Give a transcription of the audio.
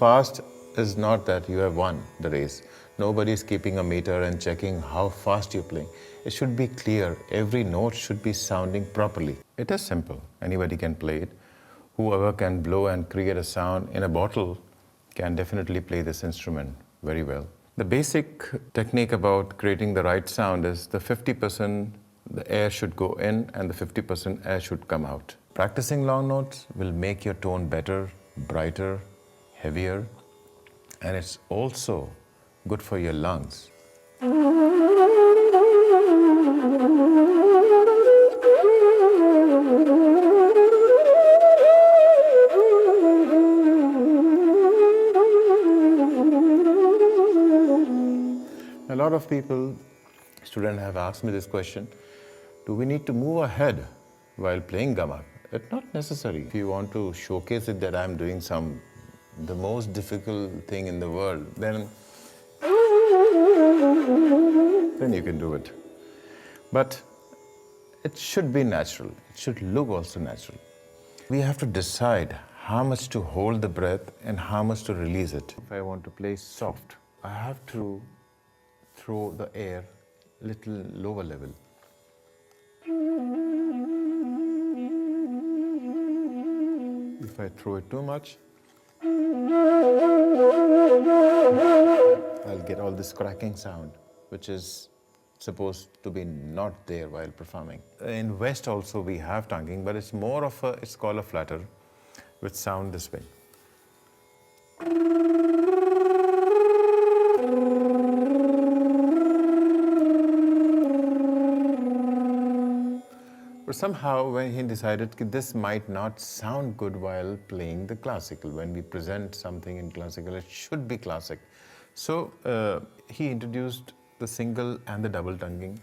fast is not that you have won the race. Nobody is keeping a meter and checking how fast you're playing. It should be clear. Every note should be sounding properly. It is simple. Anybody can play it. Whoever can blow and create a sound in a bottle can definitely play this instrument very well. The basic technique about creating the right sound is the 50% the air should go in and the 50% air should come out. Practicing long notes will make your tone better, brighter, heavier, and it's also good for your lungs. A lot of people, students have asked me this question, do we need to move our head while playing gamak? It's not necessary. If you want to showcase it that I'm doing the most difficult thing in the world, then you can do it. But it should be natural. It should look also natural. We have to decide how much to hold the breath and how much to release it. If I want to play soft, I have to throw the air a little lower level. If I throw it too much, I'll get all this cracking sound, which is supposed to be not there while performing. In West also we have tonguing, but it's more of it's called a flutter, which sound this way. But somehow when he decided that this might not sound good while playing the classical, when we present something in classical, it should be classic. So he introduced the single and the double tonguing.